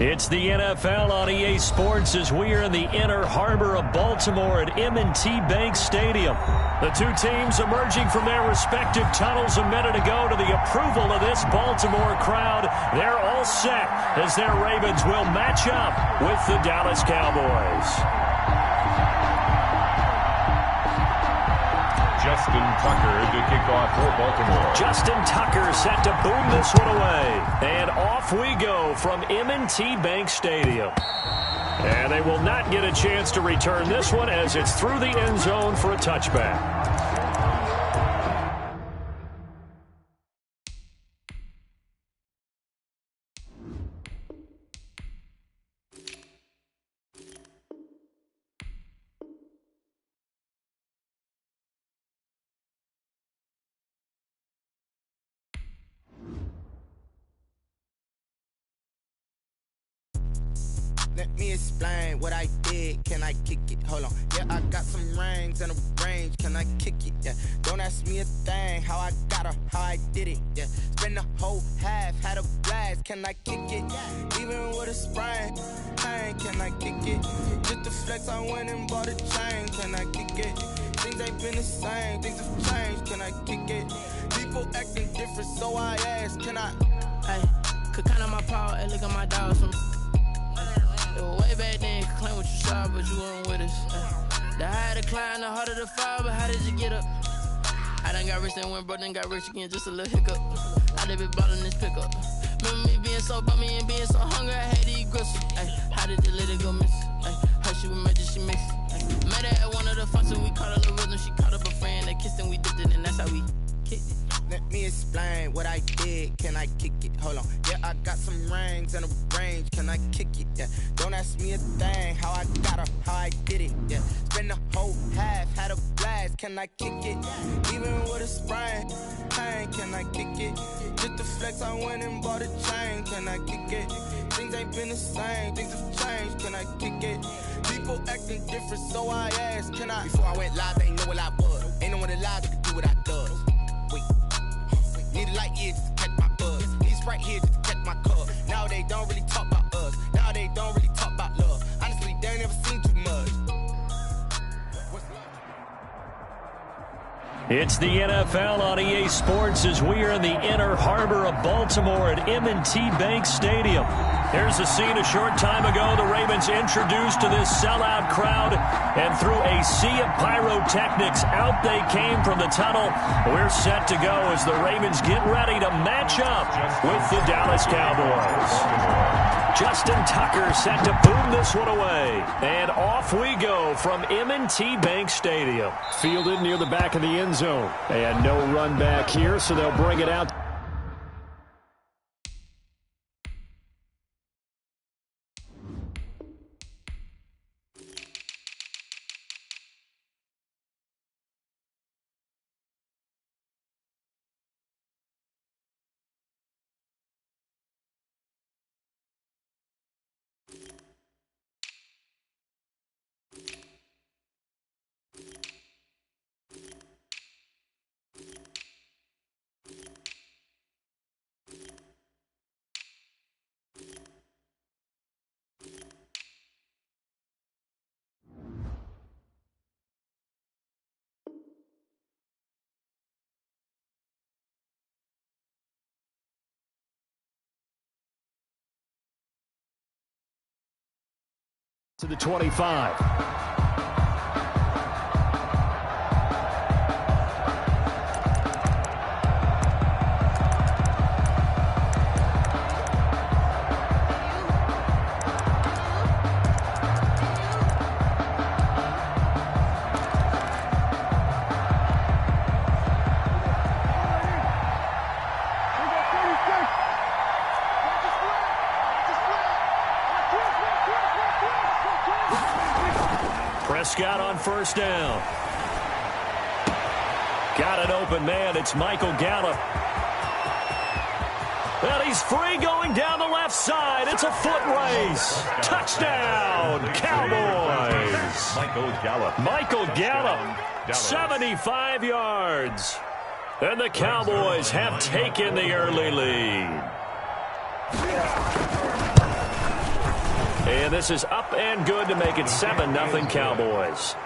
It's the NFL on EA Sports as we are in the inner harbor of Baltimore at M&T Bank Stadium. The two teams emerging from their respective tunnels a minute ago to the approval of this Baltimore crowd. They're all set as their Ravens will match up with the Dallas Cowboys. Justin Tucker to kick off for Baltimore. Justin Tucker set to boom this one away. And off we go from M&T Bank Stadium. And they will not get a chance to return this one as it's through the end zone for a touchback. Let me explain what I did. Can I kick it? Hold on. Yeah, I got some rings and a range. Can I kick it? Yeah. Don't ask me a thing. How I got her, how I did it. Yeah. Spend the whole half, had a blast. Can I kick it? Even with a sprain. Pain, can I kick it? Just to flex, I went and bought a chain. Can I kick it? Things ain't been the same. Things have changed. Can I kick it? People acting different, so I ask. Can I? Hey, could count on my power. Hey, look at my dogs. Way back then, you could claim what you saw, but you weren't with us. The higher the climb, the harder the fall, but how did you get up? I done got rich, then went broke, then got rich again, just a little hiccup. I done been ballin' this pickup. Remember me being so bummy and being so hungry, I had to eat gristle. Ay, how did the little go miss? Ay, her she was magic, she mixed. Met her at one of the functions, we caught a little rhythm, she caught up a friend, they kissed and we dipped it, and that's how we kicked it. Let me explain what I did. Can I kick it? Hold on. Yeah, I got some rings and a range. Can I kick it? Yeah. Don't ask me a thing. How I got her, how I did it. Yeah. Spend the whole half, had a blast. Can I kick it? Even with a sprain. Pain, can I kick it? Just to flex, I went and bought a chain. Can I kick it? Things ain't been the same. Things have changed. Can I kick it? People acting different, so I asked. Can I? Before I went live, they ain't know what I was. Ain't no one alive that could do what I does. Wait. Need a light year just to catch my buzz. Need Sprite here just to catch my cup. Now they don't really talk about us. Now they don't really talk about love. Honestly, they ain't never seen too much. It's the NFL on EA Sports as we are in the inner harbor of Baltimore at M&T Bank Stadium. Here's the scene a short time ago. The Ravens introduced to this sellout crowd, and through a sea of pyrotechnics, out they came from the tunnel. We're set to go as the Ravens get ready to match up with the Dallas Cowboys. Justin Tucker set to boom this one away. And off we go from M&T Bank Stadium. Fielded near the back of the end zone. And no run back here, so they'll bring it out. To the 25. Prescott on first down. Got an open man. It's Michael Gallup. Well, he's free going down the left side. It's a foot race. Touchdown, Cowboys. Michael Gallup, 75 yards. And the Cowboys have taken the early lead. And this is up and good to make it 7-0 Cowboys.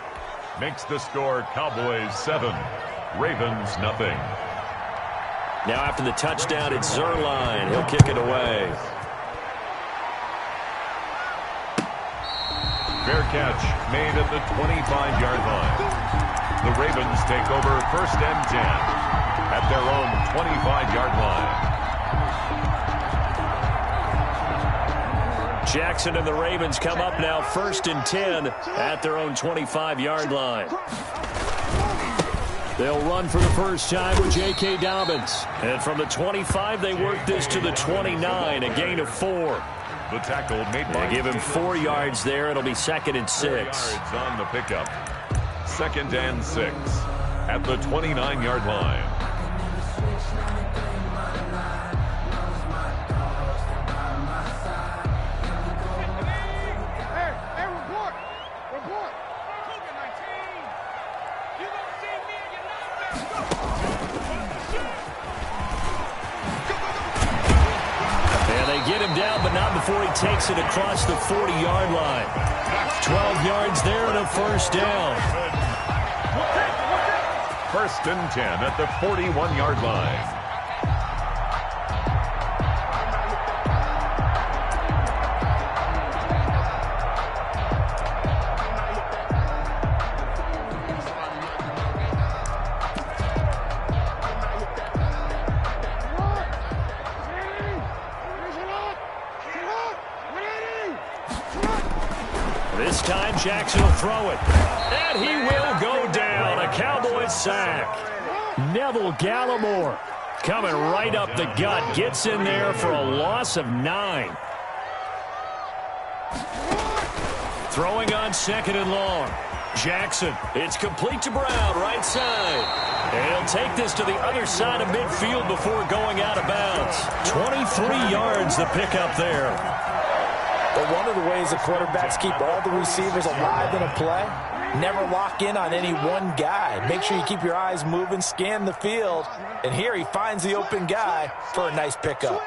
Makes the score Cowboys 7, Ravens nothing. Now after the touchdown, it's Zerline. He'll kick it away. Fair catch made at the 25-yard line. The Ravens take over 1st and 10 at their own 25-yard line. Jackson and the Ravens come up now 1st and 10 at their own 25-yard line. They'll run for the first time with J.K. Dobbins. And from the 25, they work this to the 29, a gain of 4. The tackle made by... They give him 4 yards there. It'll be 2nd and 6. Yards on the pickup. 2nd and 6 at the 29-yard line. Get him down, but not before he takes it across the 40-yard line. 12 yards there and a first down. 1st and 10 at the 41-yard line. This time Jackson will throw it. And he will go down. A Cowboys sack. Neville Gallimore coming right up the gut. Gets in there for a loss of 9. Throwing on 2nd and long. Jackson. It's complete to Brown, right side. And he'll take this to the other side of midfield before going out of bounds. 23 yards the pickup there. But one of the ways the quarterbacks keep all the receivers alive in a play, never lock in on any one guy. Make sure you keep your eyes moving, scan the field, and here he finds the open guy for a nice pickup.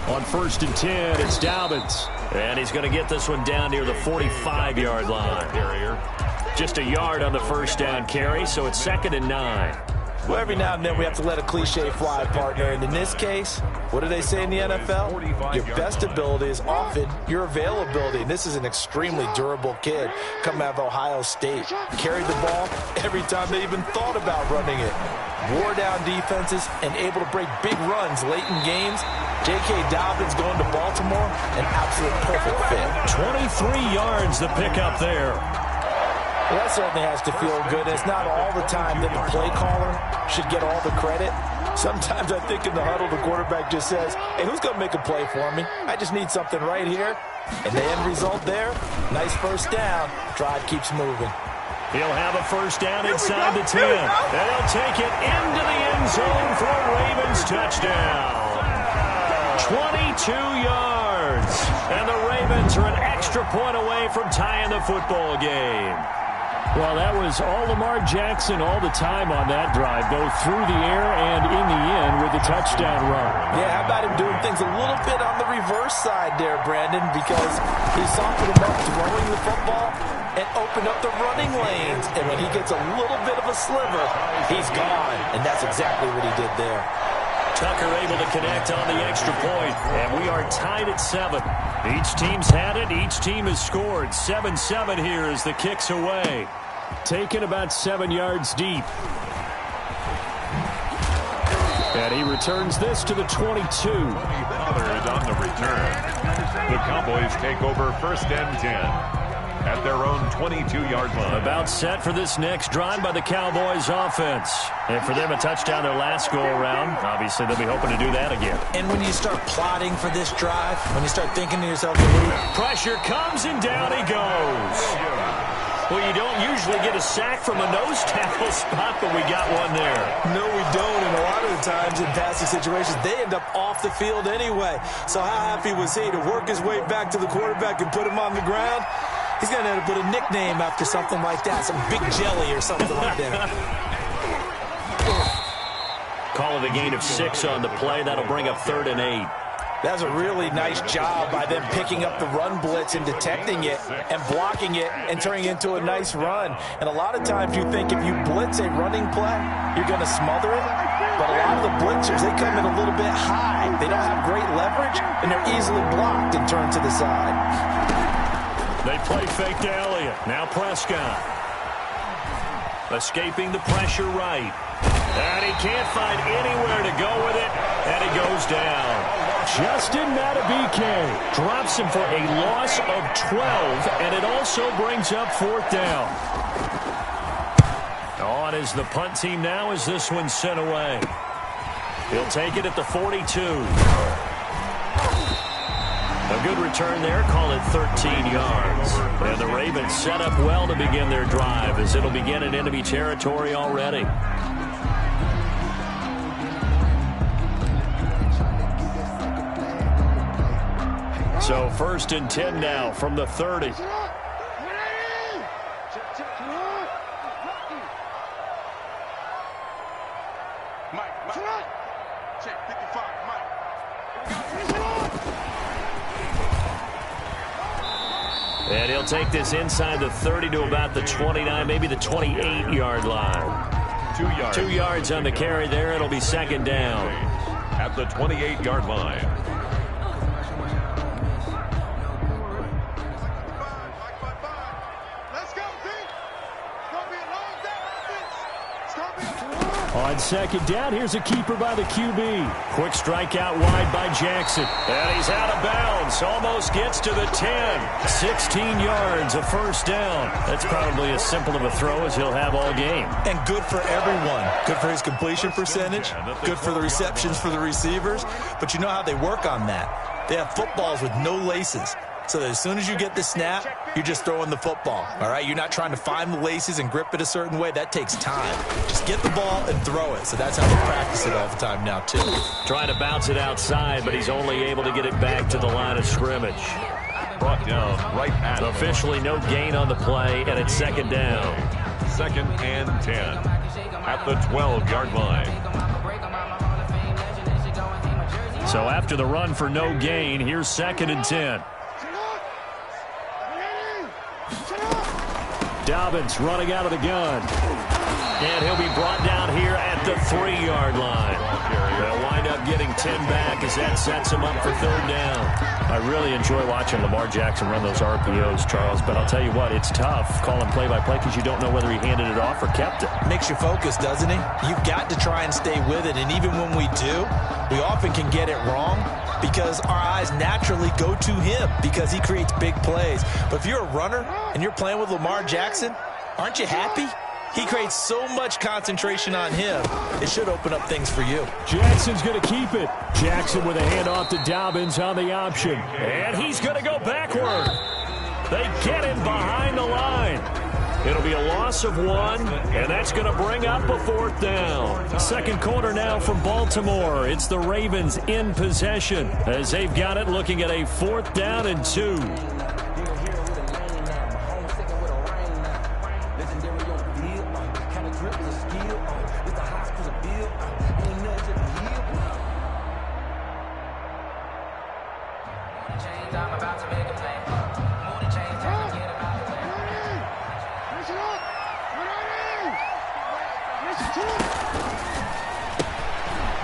On 1st and 10, it's Dobbins. And he's going to get this one down near the 45-yard line. Just a yard on the first down carry, so it's 2nd and 9. Well, every now and then we have to let a cliche fly, partner. And in this case, what do they say in the NFL? Your best ability is often your availability. And this is an extremely durable kid coming out of Ohio State. Carried the ball every time they even thought about running it. Wore down defenses and able to break big runs late in games. J.K. Dobbins going to Baltimore, an absolute perfect fit. 23 yards the pickup there. Well, that certainly has to feel good. It's not all the time that the play caller should get all the credit. Sometimes I think in the huddle, the quarterback just says, hey, who's going to make a play for me? I just need something right here. And the end result there, nice first down. Drive keeps moving. He'll have a first down inside the 10. And he'll take it into the end zone for a Ravens touchdown. 22 yards. And the Ravens are an extra point away from tying the football game. Well, that was all Lamar Jackson all the time on that drive, both through the air and in the end with the touchdown run. Yeah, how about him doing things a little bit on the reverse side there, Brandon, because he softened him up throwing the football and opened up the running lanes. And when he gets a little bit of a sliver, he's gone. And that's exactly what he did there. Tucker able to connect on the extra point, and we are tied at 7. Each team's had it. Each team has scored. 7-7 here as the kick's away. Taken about 7 yards deep. And he returns this to the 22. Others on the return. The Cowboys take over 1st and 10 at their own 22-yard line. About set for this next drive by the Cowboys offense. And for them, a touchdown their last go-around. Obviously, they'll be hoping to do that again. And when you start plotting for this drive, when you start thinking to yourself, pressure comes and down he goes. Well, you don't usually get a sack from a nose tackle spot, but we got one there. No, we don't. And a lot of the times in passing situations, they end up off the field anyway. So how happy was he to work his way back to the quarterback and put him on the ground? He's going to have to put a nickname after something like that, some Big Jelly or something like that. Call it a gain of 6 on the play. That'll bring up 3rd and 8. That's a really nice job by them picking up the run blitz and detecting it and blocking it and turning it into a nice run. And a lot of times you think if you blitz a running play, you're going to smother it. But a lot of the blitzers, they come in a little bit high. They don't have great leverage, and they're easily blocked and turned to the side. They play fake to Elliott. Now Prescott. Escaping the pressure right. And he can't find anywhere to go with it, and he goes down. Justin Madubuike drops him for a loss of 12, and it also brings up 4th down. On is the punt team now as this one's sent away. He'll take it at the 42. A good return there, call it 13 yards. And the Ravens set up well to begin their drive as it'll begin in enemy territory already. So 1st and 10 now from the 30. And he'll take this inside the 30 to about the 29, maybe the 28-yard line. 2 yards on the carry there. It'll be 2nd down. At the 28-yard line. On 2nd down, here's a keeper by the QB. Quick strike out wide by Jackson. And he's out of bounds. Almost gets to the 10. 16 yards, a 1st down. That's probably as simple of a throw as he'll have all game. And good for everyone. Good for his completion percentage. Good for the receptions for the receivers. But you know how they work on that. They have footballs with no laces. So that as soon as you get the snap, you're just throwing the football, all right? You're not trying to find the laces and grip it a certain way. That takes time. Just get the ball and throw it. So that's how they practice it all the time now, too. Trying to bounce it outside, but he's only able to get it back to the line of scrimmage. Brought down right at officially no gain on the play, and it's 2nd down. 2nd and 10 at the 12-yard line. So after the run for no gain, here's 2nd and 10. Dobbins running out of the gun. And he'll be brought down here at the 3-yard line. They'll wind up getting 10 back as that sets him up for 3rd down. I really enjoy watching Lamar Jackson run those RPOs, Charles, but I'll tell you what, it's tough calling play-by-play because you don't know whether he handed it off or kept it. Makes you focus, doesn't he? You've got to try and stay with it, and even when we do, we often can get it wrong because our eyes naturally go to him because he creates big plays. But if you're a runner and you're playing with Lamar Jackson, aren't you happy? He creates so much concentration on him. It should open up things for you. Jackson's going to keep it. Jackson with a handoff to Dobbins on the option. And he's going to go backward. They get him behind the line. It'll be a loss of 1, and that's going to bring up a 4th down. 2nd quarter now from Baltimore. It's the Ravens in possession as they've got it looking at a 4th down and 2.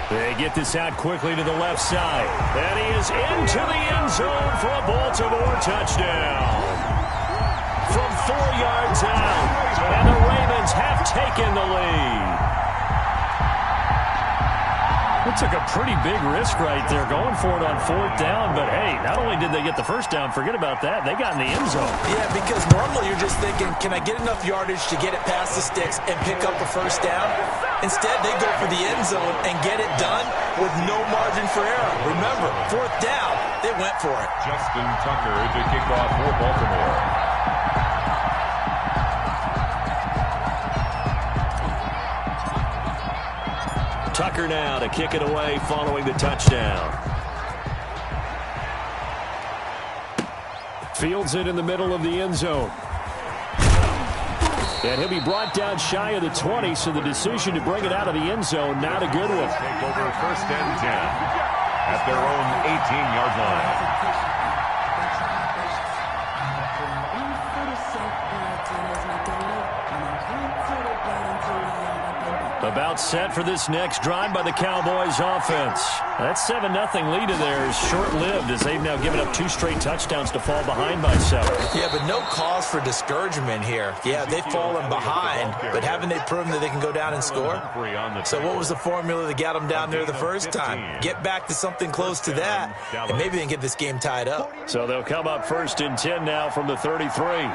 They get this out quickly to the left side. And he is into the end zone for a Baltimore touchdown. From 4 yards out. And the Ravens have taken the lead. It took a pretty big risk right there going for it on 4th down. But, hey, not only did they get the 1st down, forget about that, they got in the end zone. Yeah, because normally you're just thinking, can I get enough yardage to get it past the sticks and pick up a 1st down? Instead, they go for the end zone and get it done with no margin for error. Remember, 4th down, they went for it. Justin Tucker to kick off for Baltimore. Tucker now to kick it away following the touchdown. Fields it in the middle of the end zone. And he'll be brought down shy of the 20, so the decision to bring it out of the end zone, not a good one. Take over 1st and 10. at their own 18-yard line. About set for this next drive by the Cowboys offense. That 7-0 lead of theirs short-lived as they've now given up 2 straight touchdowns to fall behind by 7. Yeah, but no cause for discouragement here. Yeah, they've fallen behind, but haven't they proven that they can go down and score? So what was the formula that got them down there the first time? Get back to something close to that, and maybe they can get this game tied up. So they'll come up 1st and 10 now from the 33.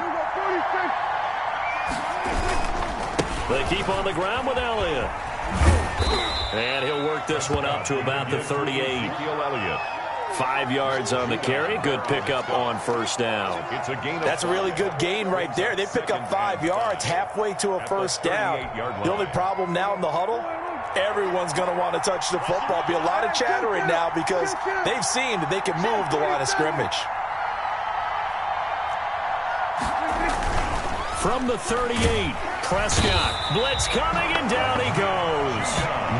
They keep on the ground with Elliott. And he'll work this one up to about the 38. 5 yards on the carry. Good pickup on 1st down. That's a really good gain right there. They pick up 5 yards halfway to a 1st down. The only problem now in the huddle, everyone's going to want to touch the football. Be a lot of chattering now because they've seen that they can move the line of scrimmage. From the 38, Prescott. Blitz coming, and down he goes.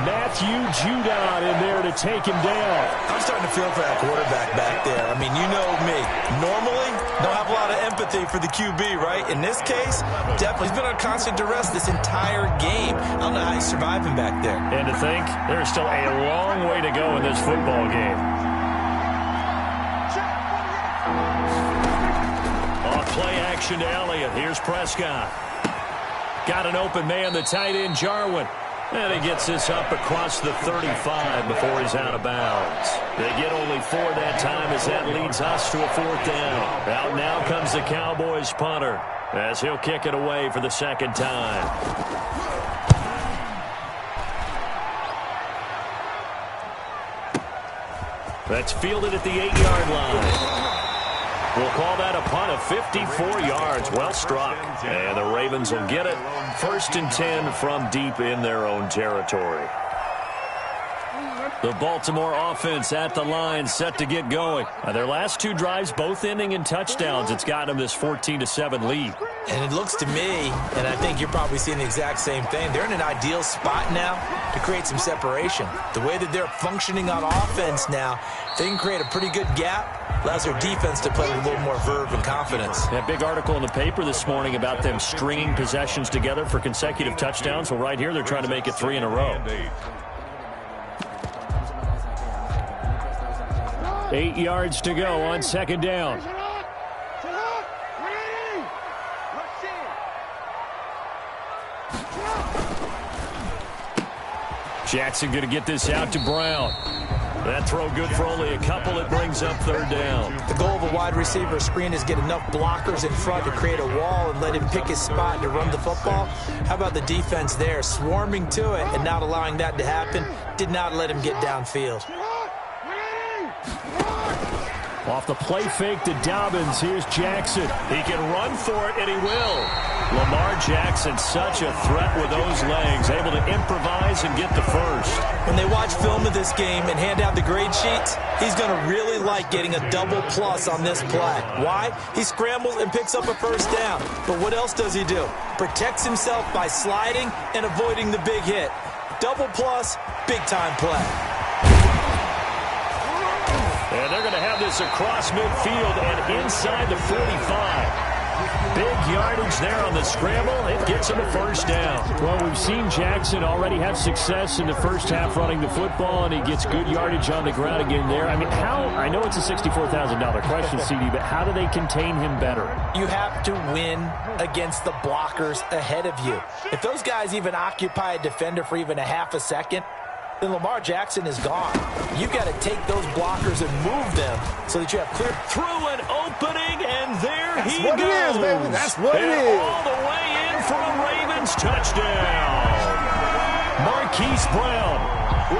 Matthew Judon in there to take him down. I'm starting to feel for that quarterback back there. I mean, you know me. Normally, don't have a lot of empathy for the QB, right? In this case, definitely. He's been on constant duress this entire game. I don't know how he's surviving back there. And to think, there's still a long way to go in this football game. Play action to Elliott. Here's Prescott. Got an open man, the tight end, Jarwin. And he gets this up across the 35 before he's out of bounds. They get only 4 that time as that leads us to a 4th down. Out now comes the Cowboys punter as he'll kick it away for the 2nd time. That's fielded at the 8-yard line. We'll call that a punt of 54 yards. Well struck. And the Ravens will get it. 1st and 10 from deep in their own territory. The Baltimore offense at the line, set to get going. Their last 2 drives, both ending in touchdowns. It's gotten them this 14-7 lead. And it looks to me, and I think you're probably seeing the exact same thing, they're in an ideal spot now to create some separation. The way that they're functioning on offense now, they can create a pretty good gap, allows their defense to play with a little more verve and confidence. That big article in the paper this morning about them stringing possessions together for consecutive touchdowns. Well, right here, they're trying to make it 3 in a row. 8 yards to go on 2nd down. Jackson going to get this out to Brown. That throw good for only a couple. It brings up 3rd down. The goal of a wide receiver screen is get enough blockers in front to create a wall and let him pick his spot to run the football. How about the defense there, swarming to it and not allowing that to happen? Did not let him get downfield. Off the play fake to Dobbins, here's Jackson. He can run for it, and he will. Lamar Jackson, such a threat with those legs, able to improvise and get the first. When they watch film of this game and hand out the grade sheets, he's going to really like getting a double plus on this play. Why? He scrambles and picks up a 1st down. But what else does he do? Protects himself by sliding and avoiding the big hit. Double plus, big-time play. And they're going to have this across midfield and inside the 45. Big yardage there on the scramble. It gets him a 1st down. Well, we've seen Jackson already have success in the first half running the football, and he gets good yardage on the ground again there. I mean, I know it's a $64,000 question, CD, but how do they contain him better? You have to win against the blockers ahead of you. If those guys even occupy a defender for even a half a second, then Lamar Jackson is gone. You've got to take those blockers and move them so that you have clear through an opening, and there he goes. That's what it is, baby. That's what it is. All the way in for a Ravens touchdown. Marquise Brown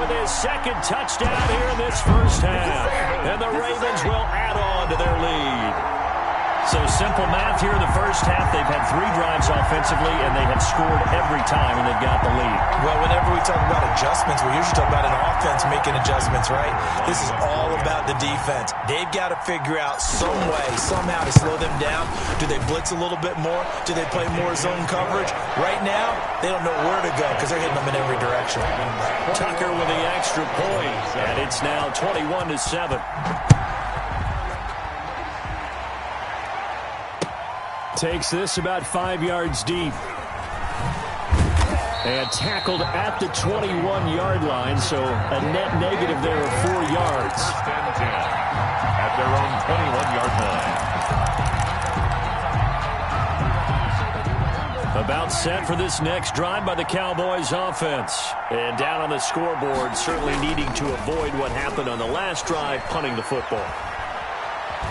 with his 2nd touchdown here in this first half. And the Ravens will add on to their lead. So simple math here in the first half. They've had 3 drives offensively. defensively, and they have scored every time when they've got the lead. Well, whenever we talk about adjustments, we usually talk about an offense making adjustments, right? This is all about the defense. They've got to figure out some way, somehow to slow them down. Do they blitz a little bit more? Do they play more zone coverage? Right now, they don't know where to go because they're hitting them in every direction. Tucker with the extra point, and it's now 21-7. Takes this about 5 yards deep. And tackled at the 21-yard line, so a net negative there of 4 yards. First and 10 at their own 21-yard line. About set for this next drive by the Cowboys offense. And down on the scoreboard, certainly needing to avoid what happened on the last drive, punting the football.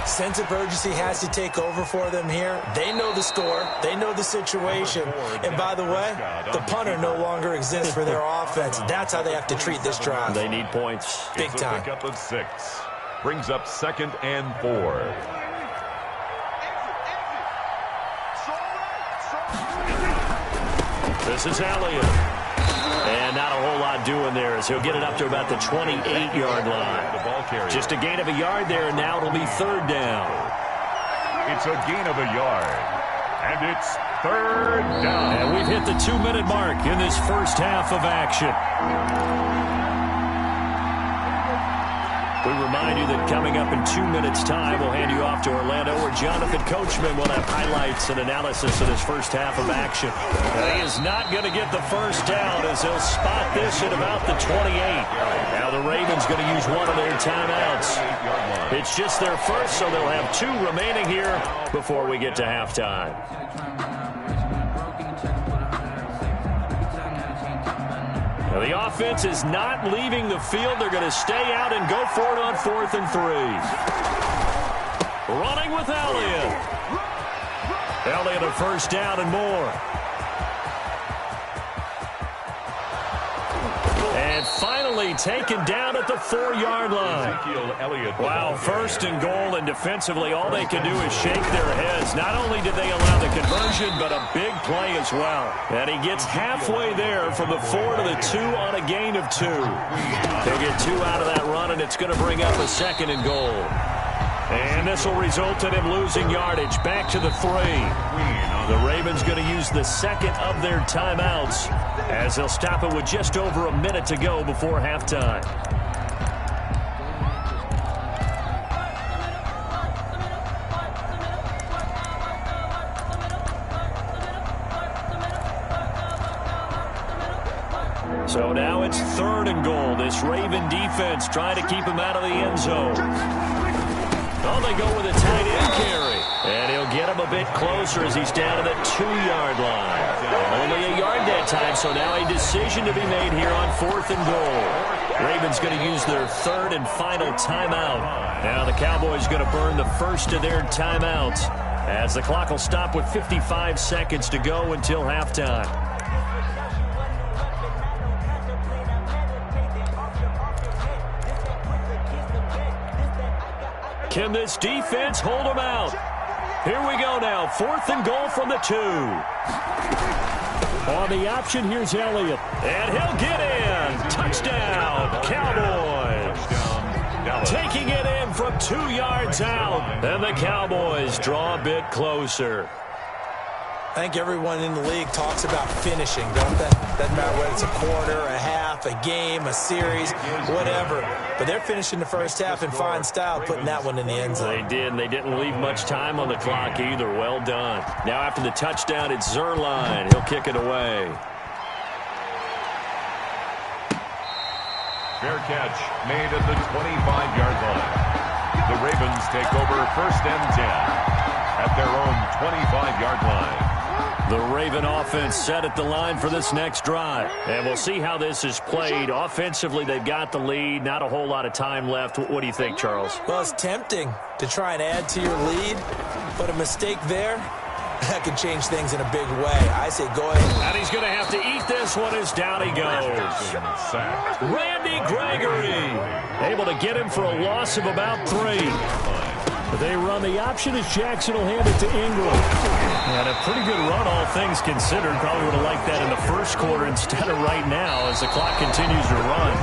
Sense of urgency has to take over for them here. They know the score. They know the situation. And by the way, the punter no longer exists for their offense. That's how they have to treat this drive. They need points. Big time. Pick up of 6. Brings up 2nd and 4. This is Elliott. And not a whole lot doing there as he'll get it up to about the 28-yard line. Just a gain of a yard there, and now it'll be 3rd down. It's a gain of a yard. And it's 3rd down. And we've hit the 2-minute mark in this first half of action. We remind you that coming up in 2 minutes' time, we'll hand you off to Orlando, where Jonathan Coachman will have highlights and analysis of this first half of action. He is not going to get the first down as they'll spot this at about the 28. Now the Ravens going to use one of their timeouts. It's just their first, so they'll have 2 remaining here before we get to halftime. Now the offense is not leaving the field. They're going to stay out and go for it on 4th and 3. Running with Elliott. Elliott a first down and more. And finally taken down at the 4-yard line. Wow, 1st and goal, and defensively all they can do is shake their heads. Not only did they allow the conversion, but a big play as well. And he gets halfway there from the 4 to the 2 on a gain of 2. They'll get 2 out of that run, and it's going to bring up a 2nd and goal. And this will result in him losing yardage. Back to the 3. The Ravens going to use the 2nd of their timeouts as they'll stop it with just over a minute to go before halftime. So now it's 3rd and goal. This Raven defense trying to keep him out of the end zone. Oh, they go with a tight end carry. And he'll get him a bit closer as he's down to the 2-yard line. Only a yard that time, so now a decision to be made here on 4th and goal. Ravens going to use their 3rd and final timeout. Now the Cowboys going to burn the first of their timeouts as the clock will stop with 55 seconds to go until halftime. Can this defense hold them out? Here we go now. 4th and goal from the 2. On the option, here's Elliott. And he'll get in. Touchdown, Cowboys. Taking it in from 2 yards out. And the Cowboys draw a bit closer. I think everyone in the league talks about finishing, don't they? Doesn't matter whether it's a quarter, a half, a game, a series, whatever. But they're finishing the first half in fine style, putting that one in the end zone. They did, and they didn't leave much time on the clock either. Well done. Now after the touchdown, it's Zerline. He'll kick it away. Fair catch made at the 25-yard line. The Ravens take over 1st and 10 at their own 25-yard line. The Raven offense set at the line for this next drive. And we'll see how this is played. Offensively, they've got the lead. Not a whole lot of time left. What do you think, Charles? Well, it's tempting to try and add to your lead, but a mistake there, that could change things in a big way. I say go ahead. And he's going to have to eat this one as down he goes. Randy Gregory able to get him for a loss of about 3. They run the option as Jackson will hand it to Ingram. And a pretty good run, all things considered. Probably would have liked that in the first quarter instead of right now as the clock continues to run.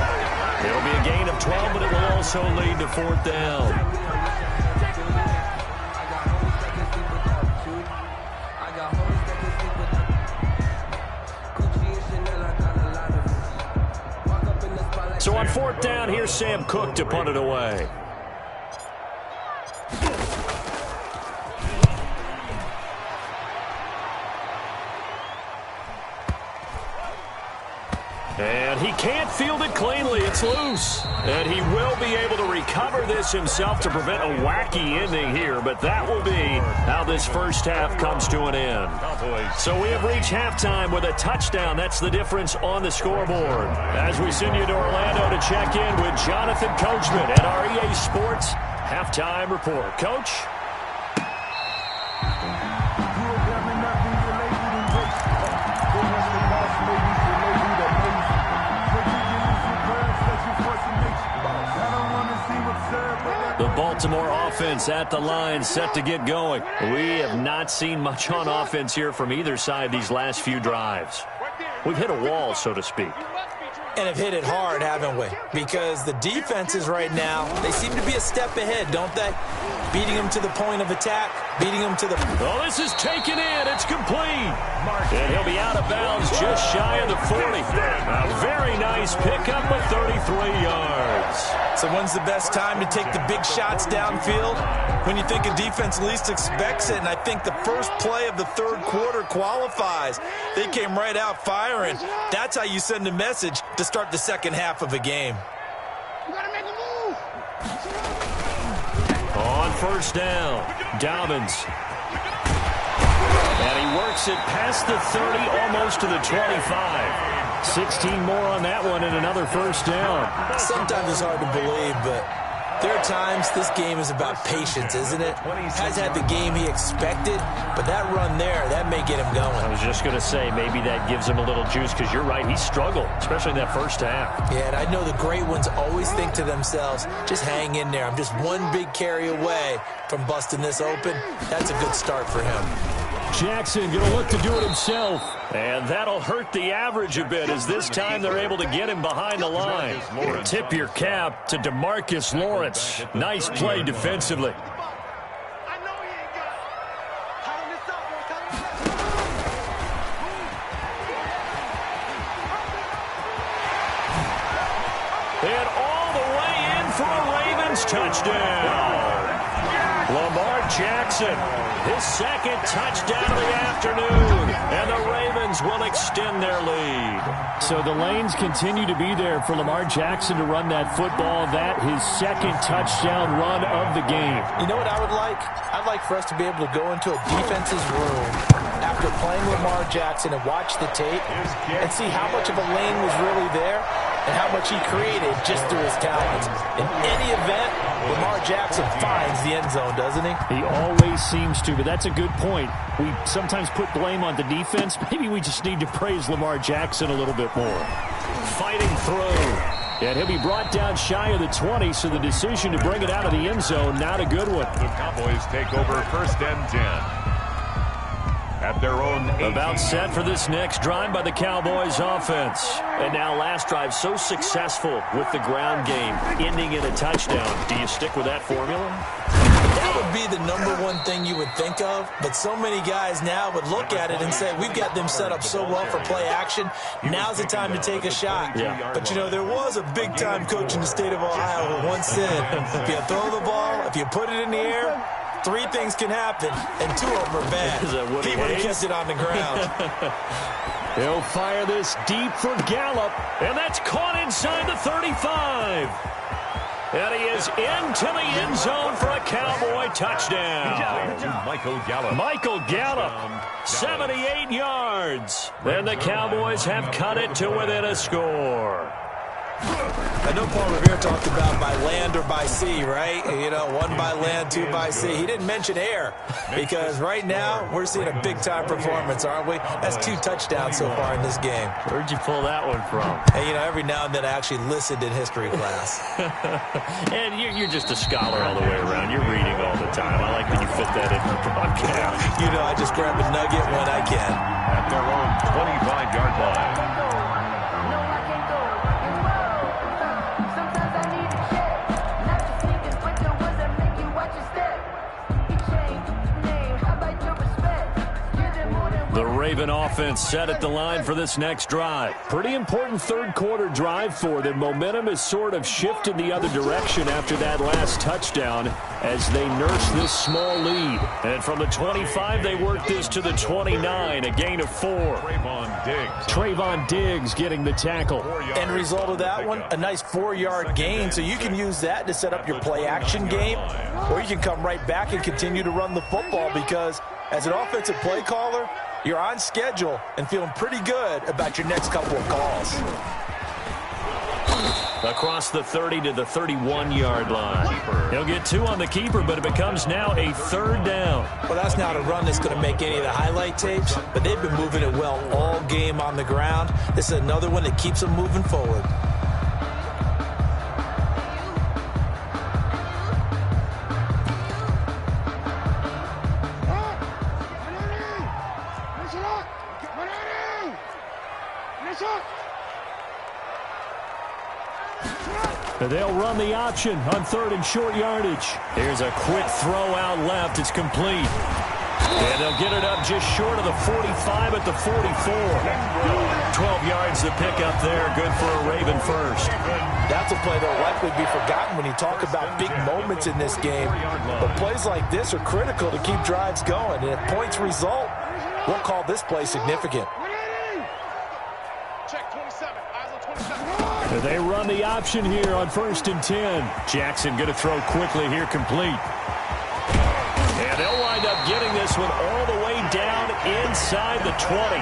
It'll be a gain of 12, but it will also lead to fourth down. So on fourth down, here's Sam Cook to punt it away. And he can't field it cleanly. It's loose. And he will be able to recover this himself to prevent a wacky ending here. But that will be how this first half comes to an end. So we have reached halftime with a touchdown. That's the difference on the scoreboard. As we send you to Orlando to check in with Jonathan Coachman at our EA Sports Halftime Report. Coach? The Baltimore offense at the line, set to get going. We have not seen much on offense here from either side these last few drives. We've hit a wall, so to speak. And have hit it hard, haven't we? Because the defenses right now, they seem to be a step ahead, don't they? Beating them to the point of attack, beating them to the... Oh, this is taken in. It's complete. And he'll be out of bounds just shy of the 40. A very nice pickup of 33 yards. So when's the best time to take the big shots downfield? When you think a defense least expects it, and I think the first play of the third quarter qualifies. They came right out firing. That's how you send a message to start the second half of a game. You gotta make a move. On first down, Dobbins. And he works it past the 30, almost to the 25. 16 more on that one and another first down. Sometimes it's hard to believe, but there are times this game is about patience, isn't it? Has had the game he expected, but that run there, that may get him going. I was just going to say, maybe that gives him a little juice, because you're right, he struggled, especially in that first half. Yeah, and I know the great ones always think to themselves, just hang in there. I'm just one big carry away from busting this open. That's a good start for him. Jackson going to look to do it himself. And that'll hurt the average a bit, as this time they're able to get him behind the line. Tip your cap to DeMarcus Lawrence. Nice play defensively. And all the way in for a Ravens touchdown. Lamar Jackson, his second touchdown of the afternoon, and the Ravens will extend their lead. So the lanes continue to be there for Lamar Jackson to run that football. That his second touchdown run of the game. You know what I would like? I'd like for us to be able to go into a defense's room after playing Lamar Jackson and watch the tape and see how much of a lane was really there and how much he created just through his talents. In any event, Lamar Jackson finds the end zone, doesn't he? He always seems to, but that's a good point. We sometimes put blame on the defense. Maybe we just need to praise Lamar Jackson a little bit more. Fighting through. And he'll be brought down shy of the 20, so the decision to bring it out of the end zone, not a good one. The Cowboys take over first and 10. At their own 18. About set for this next drive by the Cowboys offense. And now last drive so successful with the ground game, ending in a touchdown. Do you stick with that formula? That would be the number one thing you would think of, but so many guys now would look at it and say, we've got them set up so well for play action, now's the time to take a shot. Yeah. But, you know, there was a big-time coach in the state of Ohio who once said, if you throw the ball, if you put it in the air, 3 things can happen, and 2 of them are bad. He would have kept it on the ground. He'll fire this deep for Gallup, and that's caught inside the 35. And he is into the end zone for a Cowboy touchdown. Michael Gallup. Michael Gallup, 78 yards. And the Cowboys have cut it to within a score. I know Paul Revere talked about by land or by sea, right? You know, 1 by land, 2 by sea. He didn't mention air because right now we're seeing a big-time performance, aren't we? That's 2 touchdowns so far in this game. Where'd you pull that one from? Hey, you know, every now and then I actually listened in history class. And you're just a scholar all the way around. You're reading all the time. I like that you fit that in the broadcast. You know, I just grab a nugget when I can. At their own 25-yard line. The Raven offense set at the line for this next drive. Pretty important third-quarter drive for them. Momentum has sort of shifted the other direction after that last touchdown as they nurse this small lead. And from the 25, they work this to the 29, a gain of 4. Trayvon Diggs getting the tackle. End result of that one, a nice 4-yard gain, so you can use that to set up your play-action game, or you can come right back and continue to run the football because as an offensive play caller, you're on schedule and feeling pretty good about your next couple of calls. Across the 30 to the 31-yard line. He'll get 2 on the keeper, but it becomes now a 3rd down. Well, that's not a run that's going to make any of the highlight tapes, but they've been moving it well all game on the ground. This is another one that keeps them moving forward. They'll run the option on 3rd and short yardage. Here's a quick throw out left. It's complete. And they'll get it up just short of the 45 at the 44. 12 yards to pick up there. Good for a Raven first. That's a play that will likely be forgotten when you talk about big moments in this game. But plays like this are critical to keep drives going. And if points result, we'll call this play significant. They run the option here on 1st and 10. Jackson going to throw quickly here, complete. And they'll wind up getting this one all the way down inside the 20.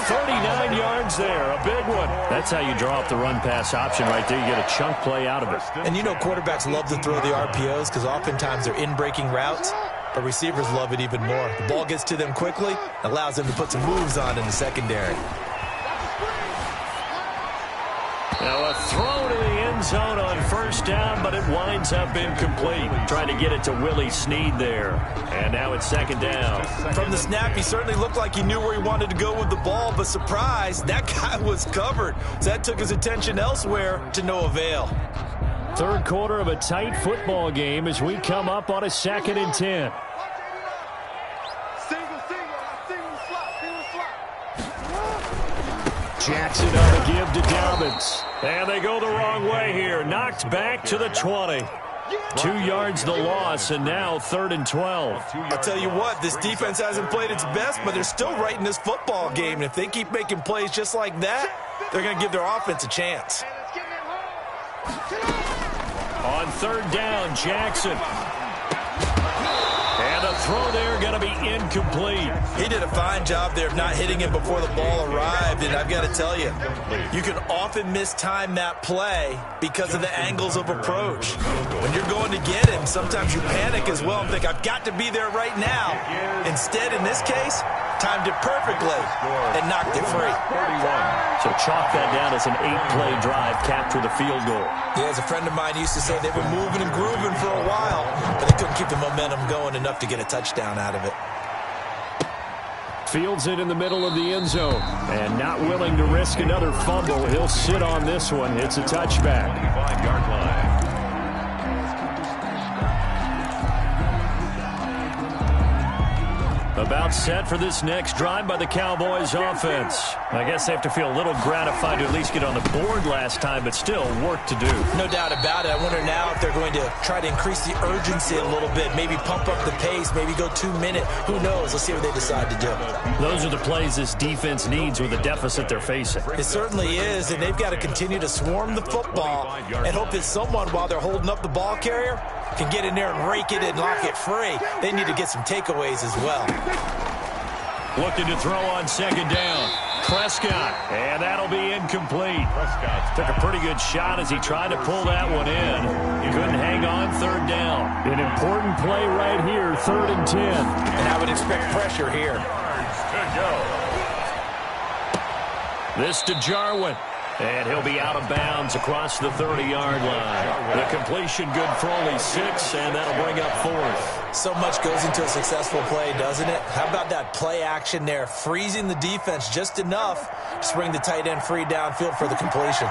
39 yards there, a big one. That's how you draw up the run-pass option right there. You get a chunk play out of it. And you know quarterbacks love to throw the RPOs because oftentimes they're in-breaking routes, but receivers love it even more. The ball gets to them quickly, allows them to put some moves on in the secondary. Now a throw to the end zone on 1st down, but it winds up incomplete. Trying to get it to Willie Snead there. And now it's 2nd down. From the snap, he certainly looked like he knew where he wanted to go with the ball, but surprise, that guy was covered. So that took his attention elsewhere to no avail. 3rd quarter of a tight football game as we come up on a 2nd and 10. Jackson on the give to Dobbins. And they go the wrong way here. Knocked back to the 20. 2 yards the loss, and now 3rd and 12. I'll tell you what, this defense hasn't played its best, but they're still right in this football game. And if they keep making plays just like that, they're going to give their offense a chance. On 3rd down, Jackson. And the throw there going to be incomplete. He did a fine job there of not hitting him before the ball arrived, and I've got to tell you, you can often mistime that play because of the angles of approach. When you're going to get him, sometimes you panic as well and think, I've got to be there right now. Instead, in this case, timed it perfectly and knocked it free. So chalk that down as an 8-play drive, capture the field goal. Yeah, as a friend of mine used to say, they were moving and grooving for a while, but they couldn't keep the momentum going enough to get a touchdown out of it. Fields it in the middle of the end zone, and not willing to risk another fumble. He'll sit on this one. It's a touchback. 25-yard line. About set for this next drive by the Cowboys offense. I guess they have to feel a little gratified to at least get on the board last time, but still work to do. No doubt about it. I wonder now if they're going to try to increase the urgency a little bit, maybe pump up the pace, maybe go 2-minute. Who knows? Let's see what they decide to do. Those are the plays this defense needs with the deficit they're facing. It certainly is, and they've got to continue to swarm the football and hope that someone, while they're holding up the ball carrier, can get in there and rake it and lock it free. They need to get some takeaways as well. Looking to throw on 2nd down. Prescott, and that'll be incomplete. Took a pretty good shot as he tried to pull that one in. He couldn't hang on third down. An important play right here, 3rd and 10. And I would expect pressure here. This to Jarwin. And he'll be out of bounds across the 30-yard line. The completion good for only 6, and that'll bring up 4th. So much goes into a successful play, doesn't it? How about that play action there, freezing the defense just enough to bring the tight end free downfield for the completion.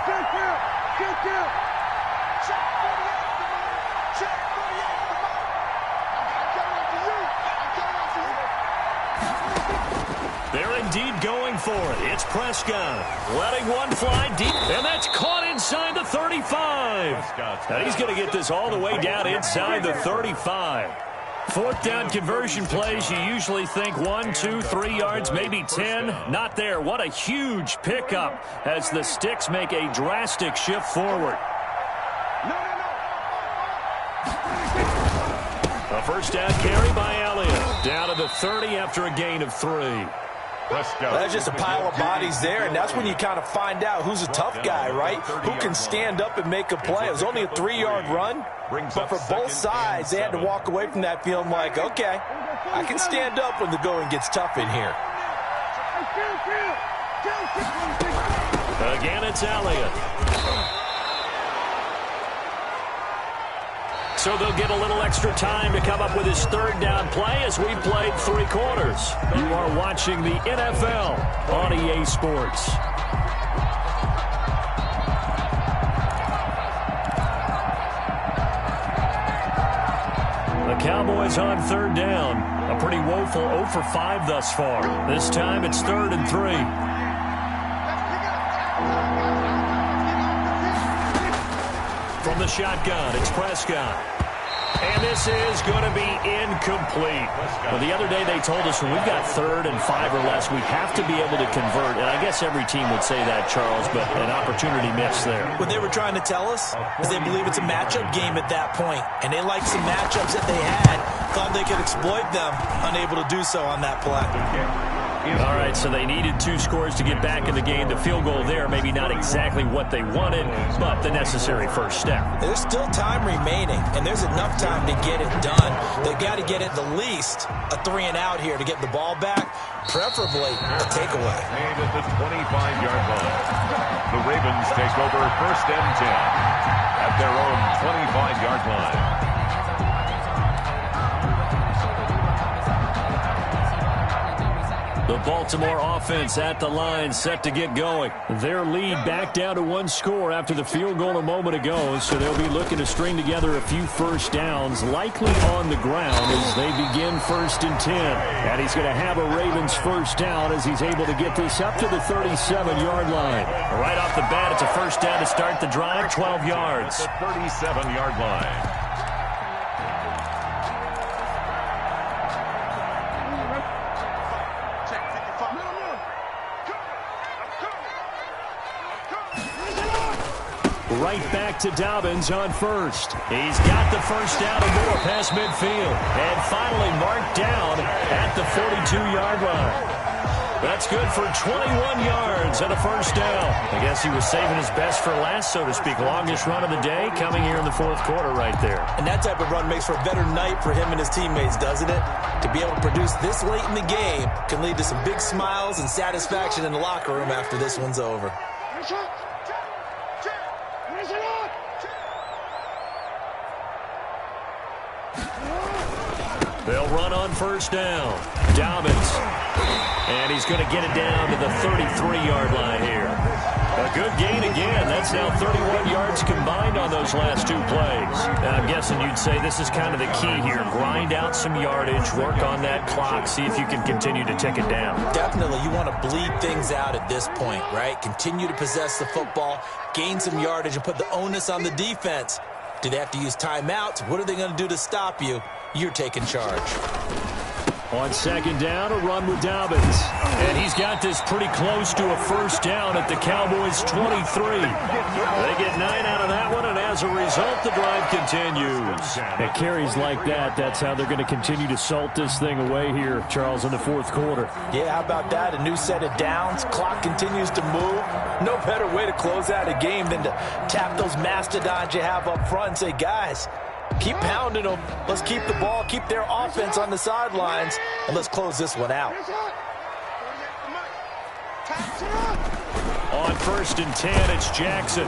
They're indeed going for it. It's Prescott letting one fly deep, and that's caught inside the 35. And he's going to get this all the way down inside the 35. 4th down conversion plays, you usually think 1, 2, 3 yards, maybe 10. Not there. What a huge pickup as the Sticks make a drastic shift forward. A first down carry by Elliott. Down to the 30 after a gain of 3. That's just a pile of bodies there, and that's when you kind of find out who's a tough guy, right? Who can stand up and make a play. It was only a 3-yard run, but for both sides, they had to walk away from that feeling like, okay, I can stand up when the going gets tough in here. Again, it's Elliott. So they'll get a little extra time to come up with his 3rd down play as we played 3 quarters. You are watching the NFL on EA Sports. The Cowboys on 3rd down. A pretty woeful 0 for 5 thus far. This time it's 3rd and 3. From the shotgun, it's Prescott. And this is going to be incomplete. Well, the other day they told us when we've got 3rd and 5 or less, we have to be able to convert. And I guess every team would say that, Charles, but an opportunity missed there. What they were trying to tell us is they believe it's a matchup game at that point. And they liked some matchups that they had, thought they could exploit them, unable to do so on that play. All right, so they needed 2 scores to get back in the game. The field goal there, maybe not exactly what they wanted, but the necessary first step. There's still time remaining, and there's enough time to get it done. They've got to get at the least a 3 and out here to get the ball back, preferably a takeaway. Made at the 25-yard line. The Ravens take over 1st and 10 at their own 25-yard line. The Baltimore offense at the line, set to get going. Their lead back down to 1 score after the field goal a moment ago, so they'll be looking to string together a few first downs, likely on the ground as they begin 1st and 10. And he's going to have a Ravens first down as he's able to get this up to the 37-yard line. Right off the bat, it's a first down to start the drive, 12 yards. The 37-yard line. Right back to Dobbins on 1st. He's got the first down and more past midfield. And finally marked down at the 42-yard line. That's good for 21 yards and a first down. I guess he was saving his best for last, so to speak. Longest run of the day coming here in the 4th quarter right there. And that type of run makes for a better night for him and his teammates, doesn't it? To be able to produce this late in the game can lead to some big smiles and satisfaction in the locker room after this one's over. They'll run on first down. Dobbins. And he's going to get it down to the 33-yard line here. A good gain again. That's now 31 yards combined on those last 2 plays. And I'm guessing you'd say this is kind of the key here. Grind out some yardage, work on that clock, see if you can continue to tick it down. Definitely. You want to bleed things out at this point, right? Continue to possess the football, gain some yardage, and put the onus on the defense. Do they have to use timeouts? What are they going to do to stop you? You're taking charge. On second down, a run with Dobbins. And he's got this pretty close to a first down at the Cowboys' 23. They get 9 out of that one, and as a result, the drive continues. At carries like that, that's how they're going to continue to salt this thing away here, Charles, in the fourth quarter. Yeah, how about that? A new set of downs. Clock continues to move. No better way to close out a game than to tap those mastodons you have up front and say, guys, keep pounding them. Let's keep the ball, keep their offense on the sidelines, and let's close this one out. On 1st and 10, it's Jackson.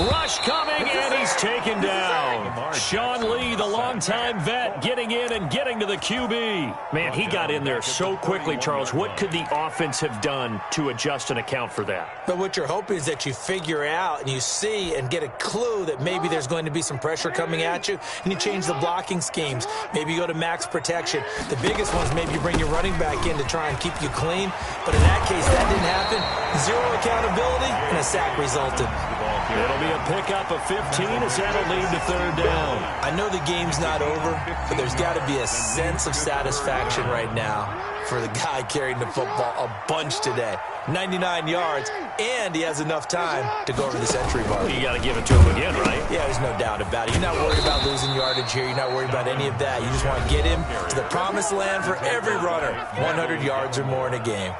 Rush coming, and he's taken down. Sean Lee, the longtime vet, getting in and getting to the QB. Man, he got in there so quickly, Charles. What could the offense have done to adjust and account for that? But what you're hoping is that you figure out and you see and get a clue that maybe there's going to be some pressure coming at you, and you change the blocking schemes. Maybe you go to max protection. The biggest one is maybe you bring your running back in to try and keep you clean. But in that case, that didn't happen. Zero accountability, and a sack resulted. It'll be a pickup of 15 as that'll lead to third down. I know the game's not over, but there's got to be a sense of satisfaction right now for the guy carrying the football a bunch today. 99 yards, and he has enough time to go over the century mark. You got to give it to him again, right? Yeah, there's no doubt about it. You're not worried about losing yardage here. You're not worried about any of that. You just want to get him to the promised land for every runner. 100 yards or more in a game.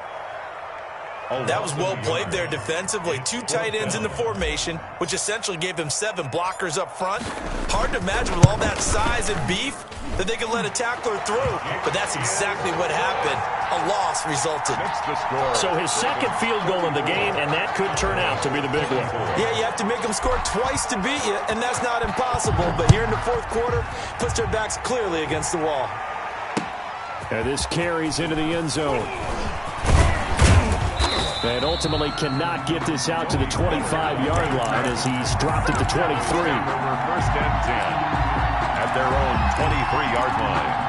That was well played there defensively. 2 tight ends in the formation, which essentially gave them 7 blockers up front. Hard to imagine with all that size and beef that they could let a tackler through. But that's exactly what happened. A loss resulted. So his second field goal in the game, and that could turn out to be the big one. Yeah, you have to make them score twice to beat you, and that's not impossible. But here in the fourth quarter, puts their backs clearly against the wall. And this carries into the end zone. And ultimately cannot get this out to the 25-yard line as he's dropped it to 23. 1st and 10 at their own 23-yard line.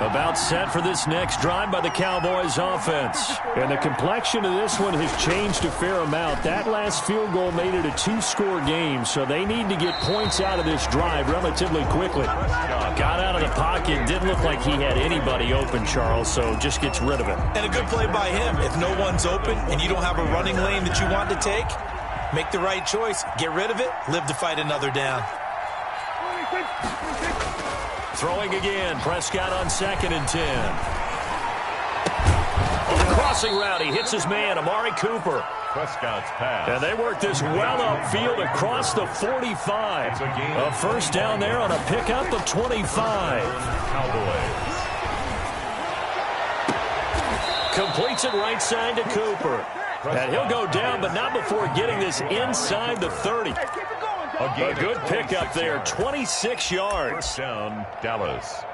About set for this next drive by the Cowboys offense. And the complexion of this one has changed a fair amount. That last field goal made it a 2-score game, so they need to get points out of this drive relatively quickly. Got out of the pocket, didn't look like he had anybody open, Charles, so just gets rid of it. And a good play by him. If no one's open and you don't have a running lane that you want to take, make the right choice. Get rid of it, live to fight another down. Throwing again, Prescott on 2nd and 10. On the crossing route, he hits his man, Amari Cooper. Prescott's pass. And they work this well upfield across the 45. A first down there on a pickup of 25. Cowboys. Completes it right side to Cooper. And he'll go down, but not before getting this inside the 30. A good pickup there, 26 yards. First down, Dallas.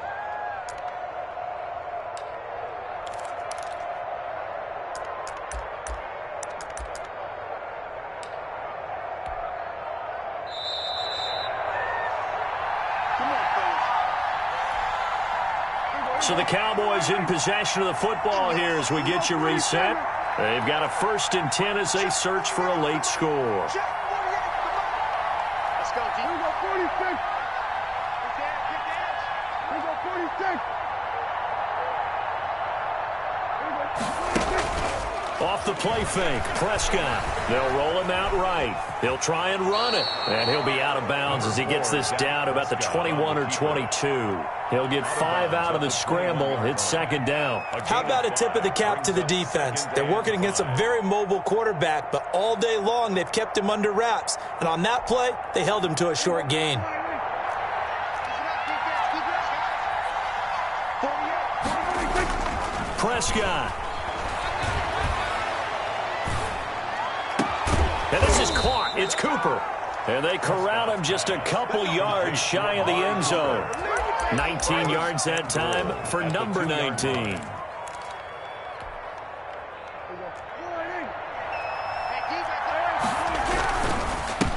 So the Cowboys in possession of the football here as we get you reset. They've got a 1st and 10 as they search for a late score. Off the play fake, Prescott. They'll roll him out right. He'll try and run it. And he'll be out of bounds as he gets this down to about the 21 or 22. He'll get 5 out of the scramble. It's 2nd down. How about a tip of the cap to the defense? They're working against a very mobile quarterback, but all day long they've kept him under wraps. And on that play, they held him to a short gain. Prescott. And this is caught. It's Cooper. And they corral him just a couple yards shy of the end zone. 19 yards that time for number 19.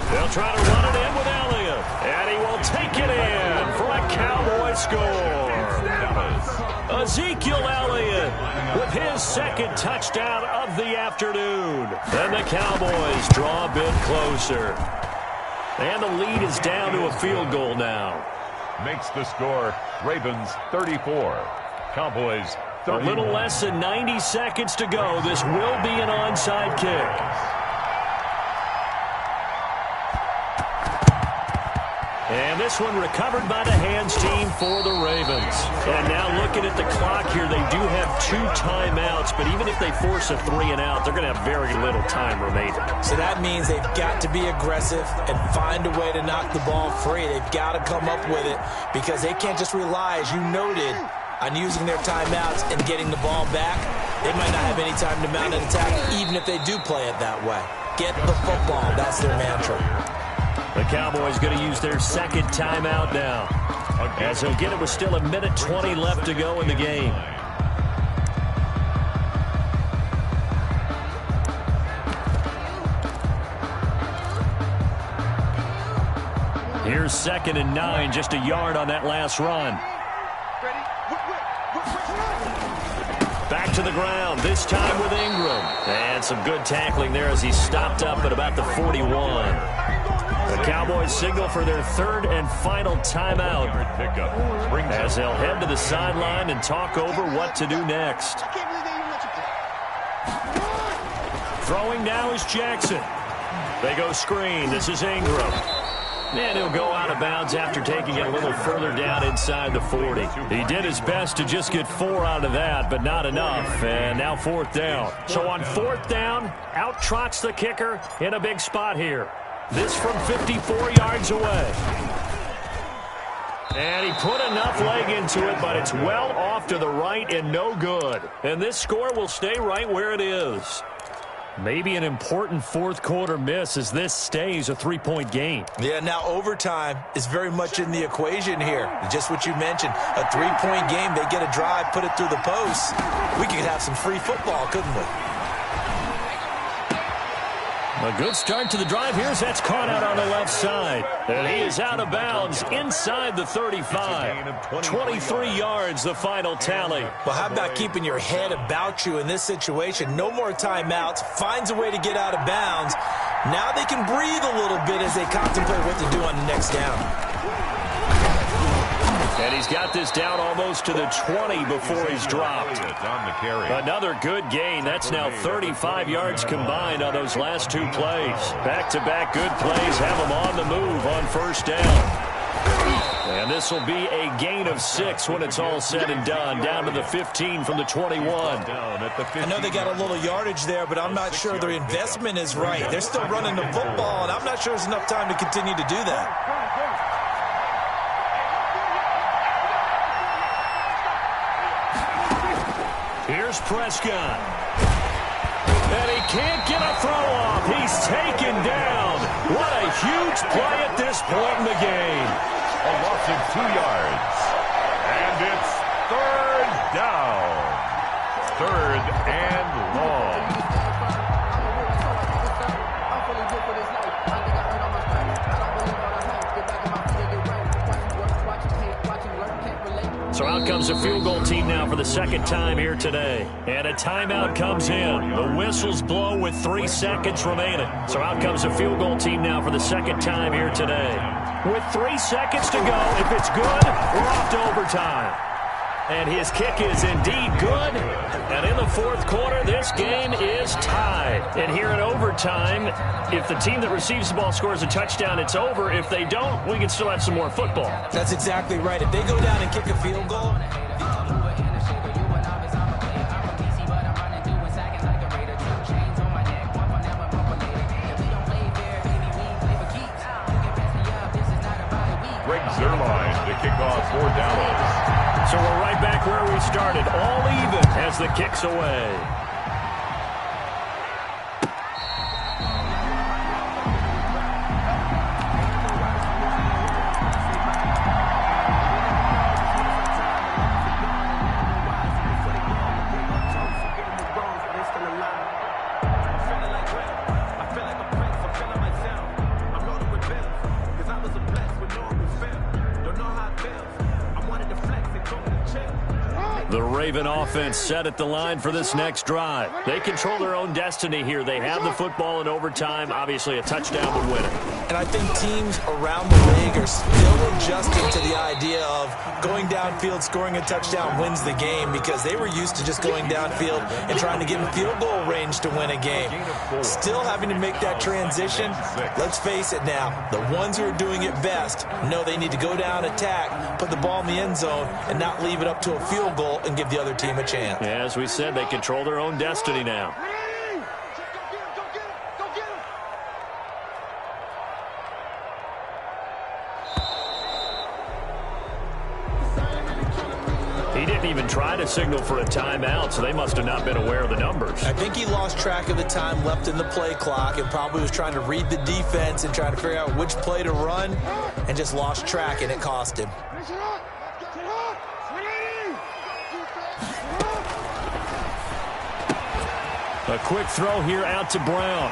They'll try to run it in with Elliott. And he will take it in for a Cowboy score. Ezekiel Elliott with his 2nd touchdown of the afternoon. And the Cowboys draw a bit closer. And the lead is down to a field goal now. makes the score Ravens 34, Cowboys 30. A little less than 90 seconds to go. This will be an onside kick. And this one recovered by the hands team for the Ravens. And now looking at the clock here, they do have 2 timeouts, but even if they force a 3-and-out, they're going to have very little time remaining. So that means they've got to be aggressive and find a way to knock the ball free. They've got to come up with it because they can't just rely, as you noted, on using their timeouts and getting the ball back. They might not have any time to mount an attack, even if they do play it that way. Get the football. That's their mantra. The Cowboys going to use their second timeout now, as he'll get it with still 1:20 left to go in the game. Here's 2nd and 9, just a yard on that last run. Back to the ground, this time with Ingram. And some good tackling there as he stopped up at about the 41. The Cowboys signal for their 3rd and final timeout as they'll head to the sideline and talk over what to do next. Throwing now is Jackson. They go screen. This is Ingram. And he'll go out of bounds after taking it a little further down inside the 40. He did his best to just get 4 out of that, but not enough. And now 4th down. So on 4th down, out trots the kicker in a big spot here. This from 54 yards away. And he put enough leg into it, but it's well off to the right and no good. And this score will stay right where it is. Maybe an important 4th quarter miss as this stays a 3-point game. Yeah, now overtime is very much in the equation here. Just what you mentioned, a 3-point game. They get a drive, put it through the posts. We could have some free football, couldn't we? A good start to the drive. Here's that's caught out on the left side. And he is out of bounds inside the 35. 23 yards, the final tally. Well, how about keeping your head about you in this situation? No more timeouts. Finds a way to get out of bounds. Now they can breathe a little bit as they contemplate what to do on the next down. And he's got this down almost to the 20 before he's dropped. Another good gain. That's now 35 yards combined on those last 2 plays. Back-to-back good plays have them on the move on 1st down. And this will be a gain of 6 when it's all said and done. Down to the 15 from the 21. I know they got a little yardage there, but I'm not sure their investment is right. They're still running the football, and I'm not sure there's enough time to continue to do that. Here's Prescott. And he can't get a throw off. He's taken down. What a huge play at this point in the game. A loss of 2 yards. And it's 3rd down. 3rd and long. So out comes a field goal team now for the 2nd time here today. And a timeout comes in. The whistles blow with 3 seconds remaining. So out comes a field goal team now for the 2nd time here today. With 3 seconds to go, if it's good, we're off to overtime. And his kick is indeed good. And in the 4th quarter, this game is tied. And here in overtime, if the team that receives the ball scores a touchdown, it's over. If they don't, we can still have some more football. That's exactly right. If they go down and kick a field goal... Zerline to kick off for Dallas. So we're right back where we started, all even as the kick's away. The Raven offense set at the line for this next drive. They control their own destiny here. They have the football in overtime. Obviously, a touchdown would win it. And I think teams around the league are still adjusting to the idea of going downfield, scoring a touchdown wins the game, because they were used to just going downfield and trying to get in field goal range to win a game. Still having to make that transition. Let's face it now, the ones who are doing it best know they need to go down, attack, put the ball in the end zone, and not leave it up to a field goal and give the other team a chance. Yeah, as we said, they control their own destiny now. He didn't even try to signal for a timeout, so they must have not been aware of the numbers. I think he lost track of the time left in the play clock and probably was trying to read the defense and trying to figure out which play to run, and just lost track, and it cost him. A quick throw here out to Brown.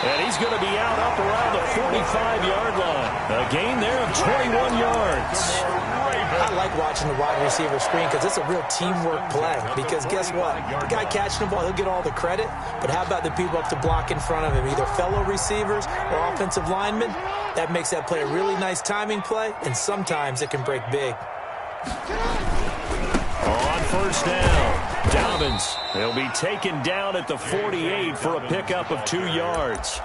And he's going to be out up around the 45-yard line. A gain there of 21 yards. I like watching the wide receiver screen because it's a real teamwork play. Because guess what? The guy catching the ball, he'll get all the credit. But how about the people up to block in front of him, either fellow receivers or offensive linemen? That makes that play a really nice timing play, and sometimes it can break big. On first down, Dobbins. He'll be taken down at the 48 for a pickup of 2 yards.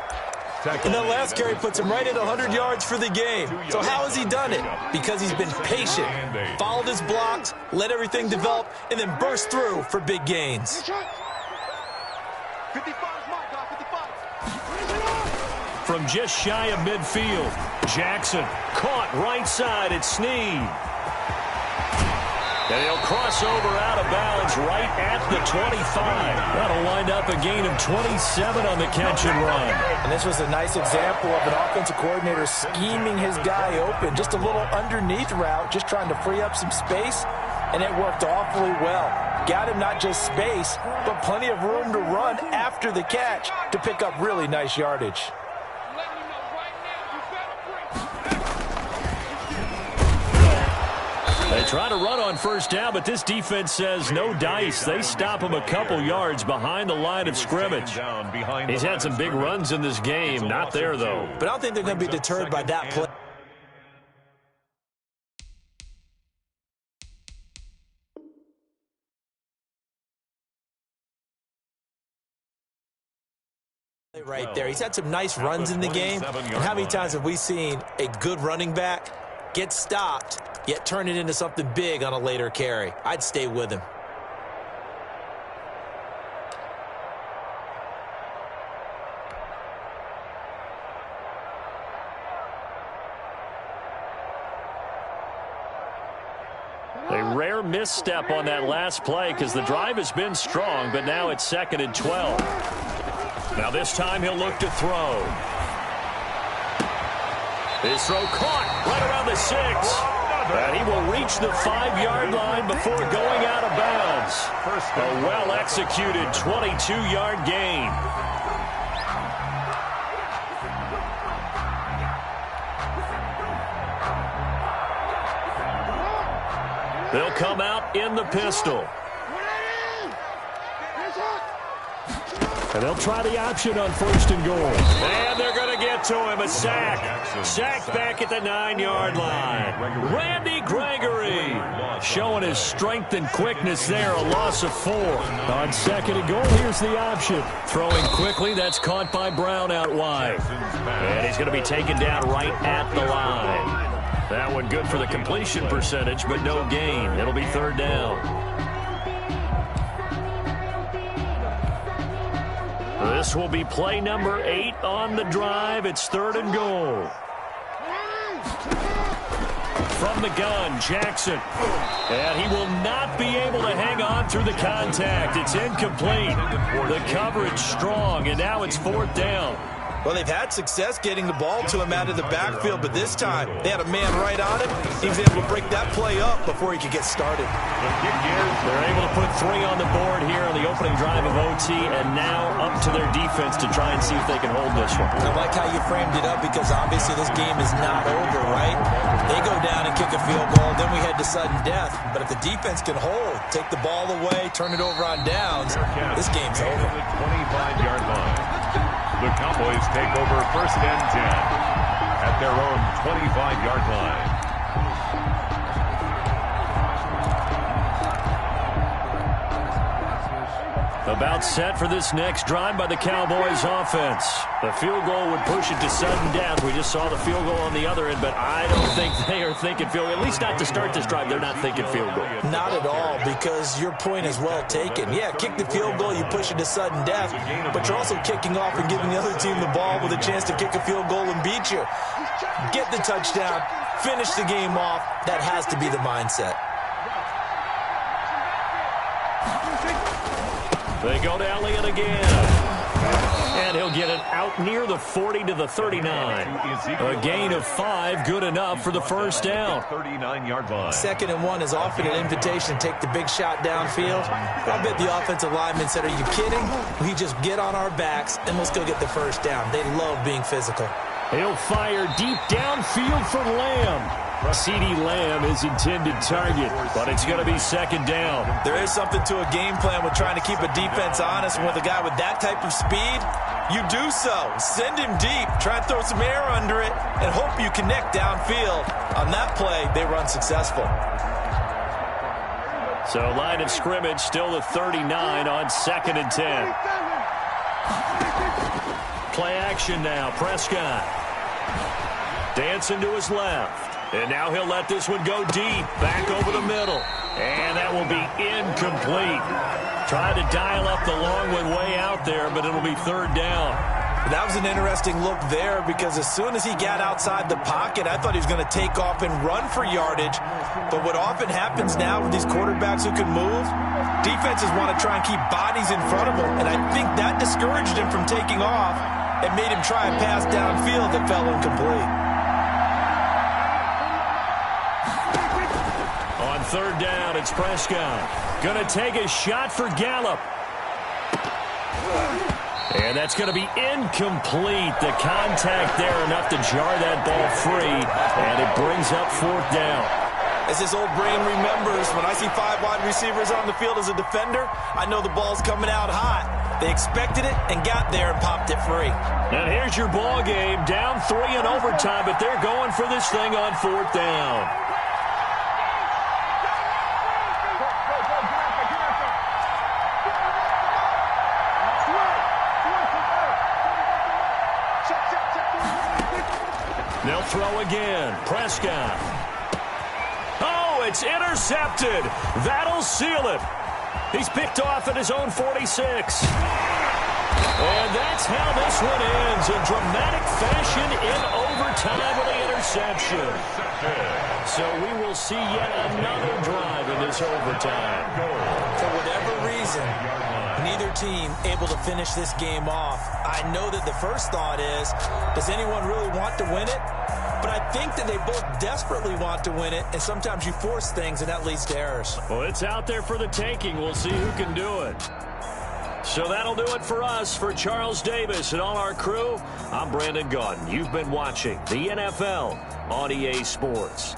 And that last carry puts him right at 100 yards for the game. So how has he done it? Because he's been patient, followed his blocks, let everything develop, and then burst through for big gains. From just shy of midfield, Jackson caught right side at Snead. And he'll cross over out of bounds right at the 25. That'll wind up a gain of 27 on the catch and run. And this was a nice example of an offensive coordinator scheming his guy open. Just a little underneath route, just trying to free up some space, and it worked awfully well. Got him not just space, but plenty of room to run after the catch to pick up really nice yardage. They try to run on first down, but this defense says no dice. They stop him a couple yards behind the line of scrimmage. He's had some big runs in this game. Not there, though. But I don't think they're going to be deterred by that play. Right there. He's had some nice runs in the game. And how many times have we seen a good running back get stopped, yet turn it into something big on a later carry? I'd stay with him. A rare misstep on that last play because the drive has been strong, but now it's 2nd and 12. Now this time he'll look to throw. His throw caught right around the 6. And he will reach the 5-yard line before going out of bounds. A well-executed 22-yard gain. They'll come out in the pistol. And they'll try the option on 1st and goal. And they're going to get to him. A sack. Sack back at the 9-yard line. Randy Gregory showing his strength and quickness there. A loss of 4. On 2nd and goal, here's the option. Throwing quickly. That's caught by Brown out wide. And he's going to be taken down right at the line. That one good for the completion percentage, but no gain. It'll be 3rd down. This will be play number 8 on the drive. It's 3rd and goal. From the gun, Jackson. And he will not be able to hang on through the contact. It's incomplete. The coverage strong, and now it's 4th down. Well, they've had success getting the ball to him out of the backfield, but this time they had a man right on him. He was able to break that play up before he could get started. They're able to put 3 on the board here on the opening drive of OT, and now up to their defense to try and see if they can hold this one. I like how you framed it up because obviously this game is not over, right? They go down and kick a field goal, then we head to sudden death. But if the defense can hold, take the ball away, turn it over on downs, this game's over. 25-yard line. The Cowboys take over 1st and 10 at their own 25-yard line. About set for this next drive by the Cowboys offense. The field goal would push it to sudden death. We just saw the field goal on the other end, but I don't think they are thinking field goal. At least not to start this drive. They're not thinking field goal. Not at all, because your point is well taken. Yeah, kick the field goal, you push it to sudden death, but you're also kicking off and giving the other team the ball with a chance to kick a field goal and beat you. Get the touchdown, finish the game off. That has to be the mindset. They go to Elliott again. And he'll get it out near the 40 to the 39. A gain of 5, good enough for the first down. 39-yard line. 2nd and 1 is often an invitation to take the big shot downfield. I bet the offensive lineman said, are you kidding? We just get on our backs and let's go get the first down. They love being physical. He'll fire deep downfield for Lamb. CeeDee Lamb is intended target, but it's going to be 2nd down. There is something to a game plan with trying to keep a defense honest. And with a guy with that type of speed, you do so. Send him deep, try and throw some air under it, and hope you connect downfield. On that play, they run successful. So line of scrimmage still the 39 on 2nd and 10. Play action now. Prescott dancing to his left. And now he'll let this one go deep, back over the middle. And that will be incomplete. Try to dial up the long one way out there, but it'll be 3rd down. That was an interesting look there, because as soon as he got outside the pocket, I thought he was going to take off and run for yardage. But what often happens now with these quarterbacks who can move, defenses want to try and keep bodies in front of them. And I think that discouraged him from taking off and made him try a pass downfield that fell incomplete. On 3rd down, it's Prescott. Going to take a shot for Gallup. And that's going to be incomplete. The contact there enough to jar that ball free. And it brings up 4th down. As his old brain remembers, when I see 5 wide receivers on the field as a defender, I know the ball's coming out hot. They expected it and got there and popped it free. And here's your ball game. Down 3 in overtime, but they're going for this thing on 4th down. They'll throw again. Prescott. Oh, it's intercepted. That'll seal it. He's picked off at his own 46. And that's how this one ends. In dramatic fashion in overtime with the interception. So we will see yet another drive in this overtime. For whatever reason, neither team able to finish this game off. I know that the first thought is, does anyone really want to win it? But I think that they both desperately want to win it, and sometimes you force things, and that leads to errors. Well, it's out there for the taking. We'll see who can do it. So that'll do it for us. For Charles Davis and all our crew, I'm Brandon Gaudin. You've been watching the NFL on EA Sports.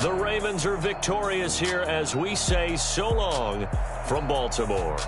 The Ravens are victorious here as we say so long from Baltimore.